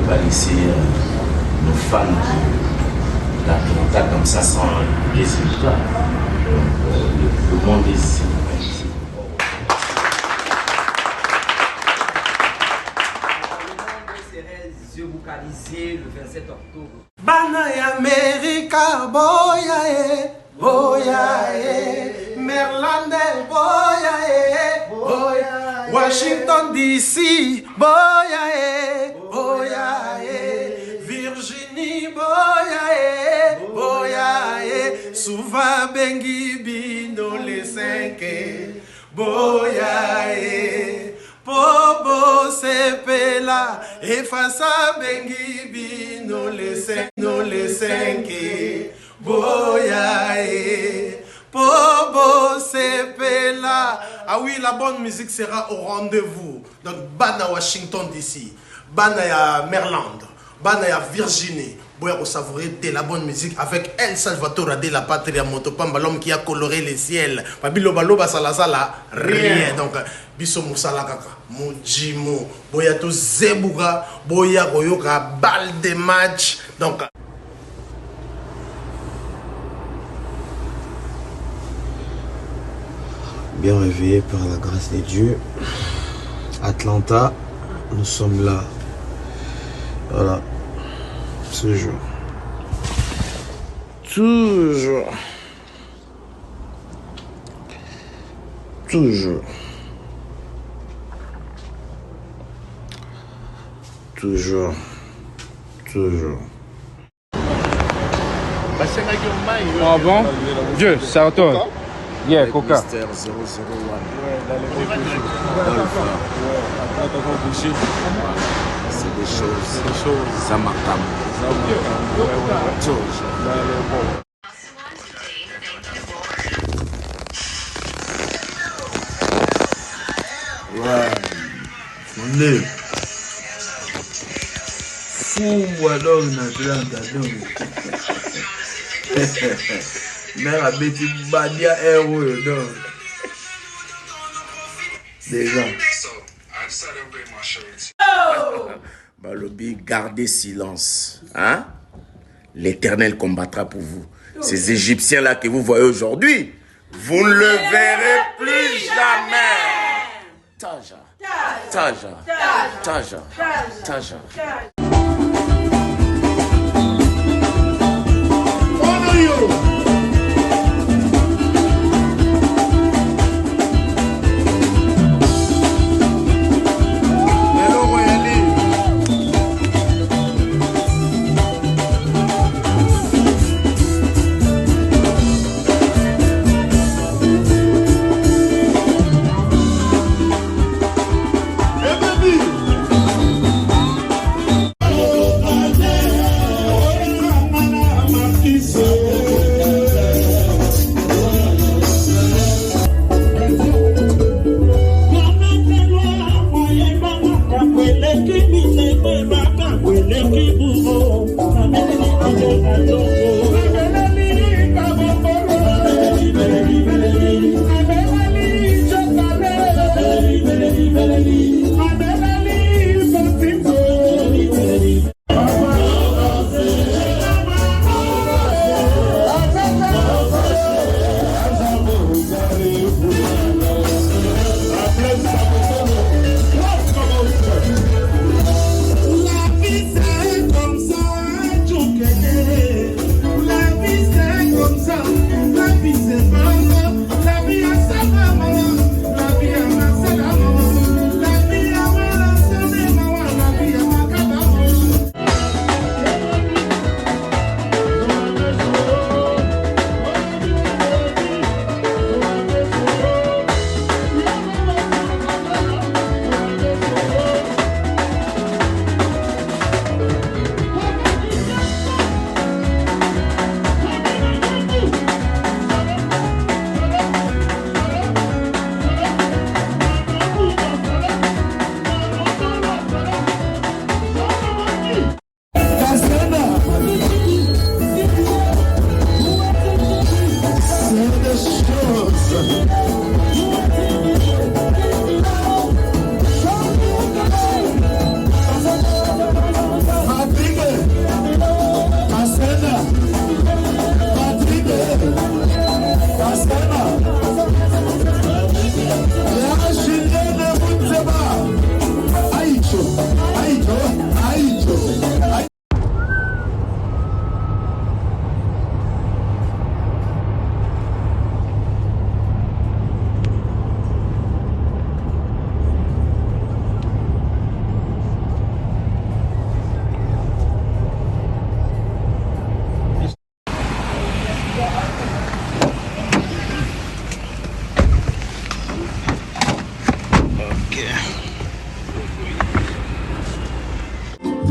pas laisser nos fans d'Atlanta comme ça sans résultat. Le monde est ici. Yeux vocalisés le 27 octobre. Bana America, boya boya Merlande, boya boya Washington DC, boya boya Virginie, boya boya Souva Bengi Bino les 5 boya Pobo sepela efasa bengi bino les 5 boya Pobo sepela. Ah oui, la bonne musique sera au rendez-vous. Donc Bana Washington DC, Bana ya Maryland, Bana ya Virginie. Boya savourer de la bonne musique avec El Salvatore de la Patria Motopamba, l'homme qui a coloré les ciels. Babilo baloba sala rien. Donc biso musala kaka mujimo boya to zebuga boya koyoka balle de match. Donc bien réveillé par la grâce de Dieu. Atlanta, nous sommes là. Voilà. Toujours. Toujours. Toujours. Toujours. Toujours. Ah bon? Dieu, c'est à toi. Yeah, Coca. Mister 001. C'est des choses. Ça m'attend. Ouais. On est. Fou alors Atlanta donc. Mère a bêti Badia héros donc. Déjà. Balobi, gardez silence. Hein? L'Éternel combattra pour vous. Ces Égyptiens-là que vous voyez aujourd'hui, vous ne le verrez plus jamais. Taja, Taja, Taja, Taja.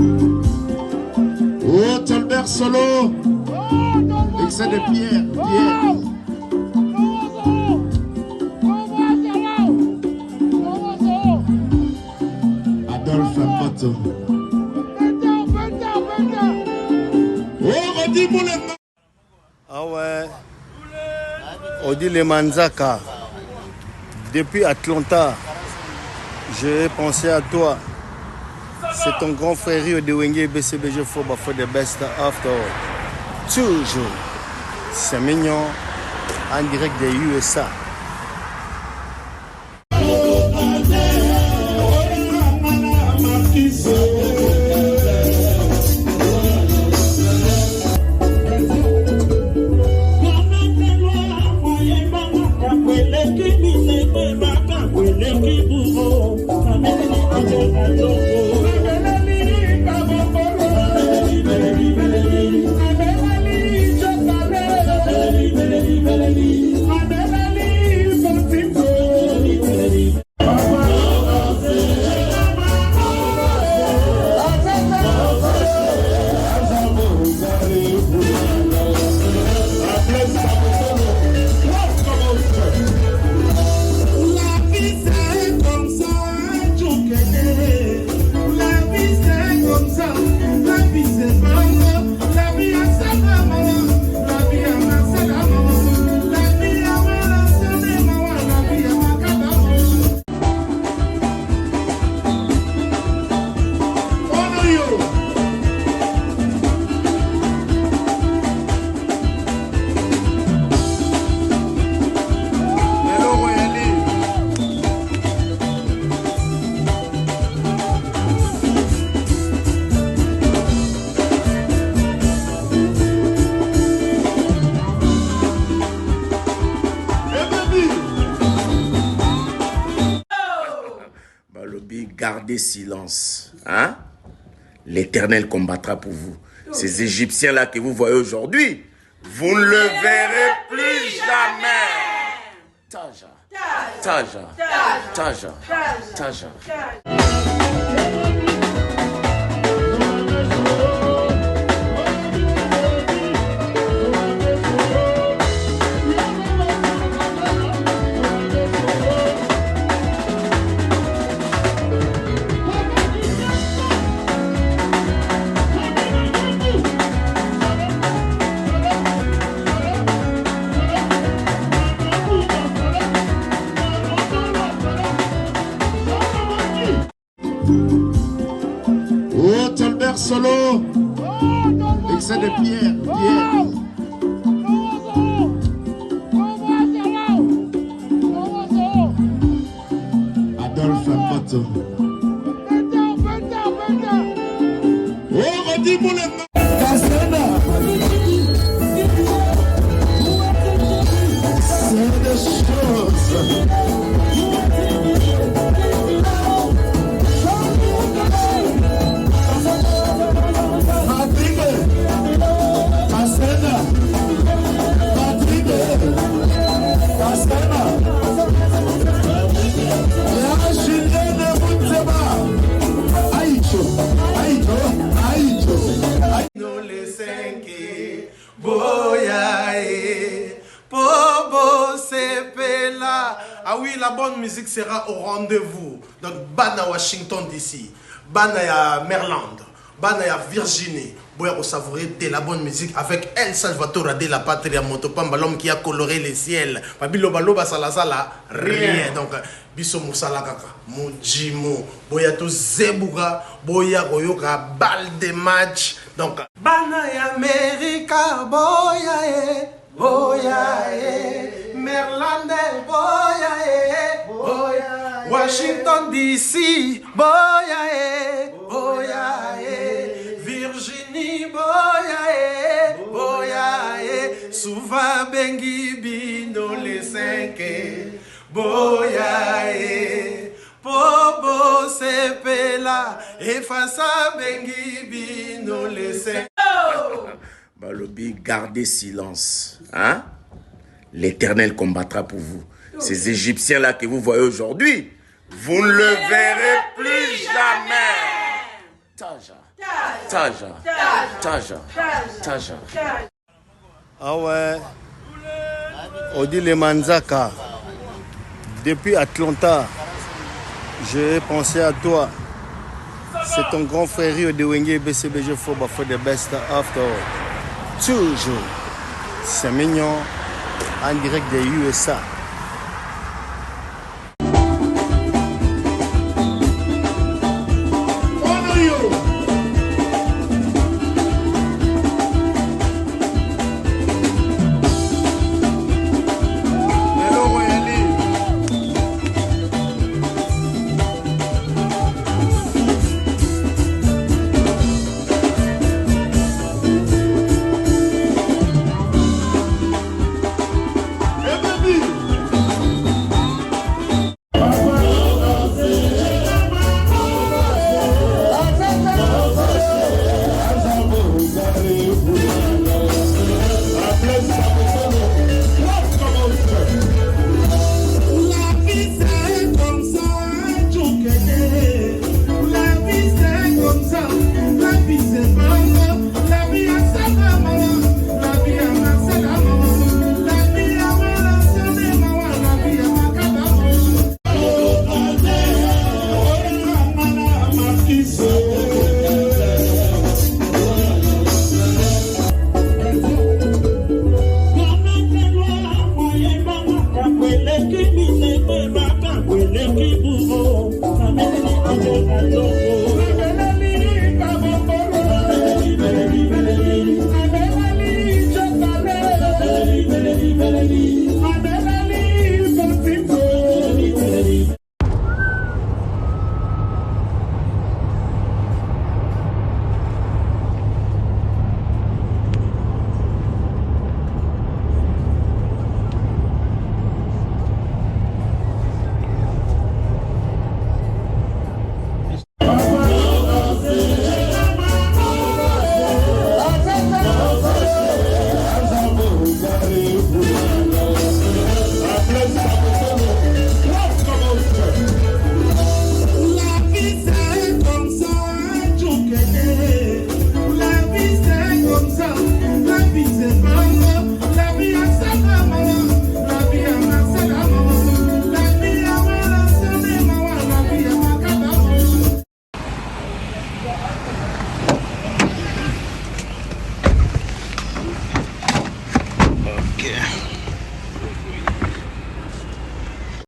Oh, Tolbert Solo. Excès de Pierre. Adolphe Moto. Oh, Rodi Moulema. Ah ouais. Odi Le Manzaka. Depuis Atlanta, j'ai pensé à toi. C'est ton grand frère Rio de Wenge BCBG for the best after all. Toujours. C'est mignon. En direct des USA. Gardez silence. Hein? L'Éternel combattra pour vous. Ces Égyptiens-là que vous voyez aujourd'hui, vous ne le verrez plus jamais. Taja. Taja. Taja. Taja. Oh, Tolbert Solo. Excès de Pierre. Adolphe Moto. Oh, Rodi Moulema. C'est des choses. Ah oui, la bonne musique sera au rendez-vous. Donc, Bana Washington DC, Bana Maryland, Bana Virginie. Boya savourer de la bonne musique avec El Salvatore de la Patria Motopamba, l'homme qui a coloré les ciels. Babilo Baloba Salasala, rien. Donc, Biso Moussala Kaka, Mujimo, Boya to Zebuga, Boya Goyoka, balle de match. Donc, Bana America, Boya, Boya, Maryland, Boya, Boya, Washington DC, Boya, Boya, Virginie, Boya, Boya, Souva Bengi Bino les 5, Boya, Pobo Sepela, Efasa Bengi Bino les 5. Balobi, gardez silence. Hein? L'Éternel combattra pour vous. Ces Égyptiens-là que vous voyez aujourd'hui, vous ne le verrez plus jamais. Taja. Ah ouais. Odile Manzaka. Depuis Atlanta, j'ai pensé à toi. C'est ton grand frère de Wenge BCBG for the best after all. Toujours. C'est mignon. En direct des USA.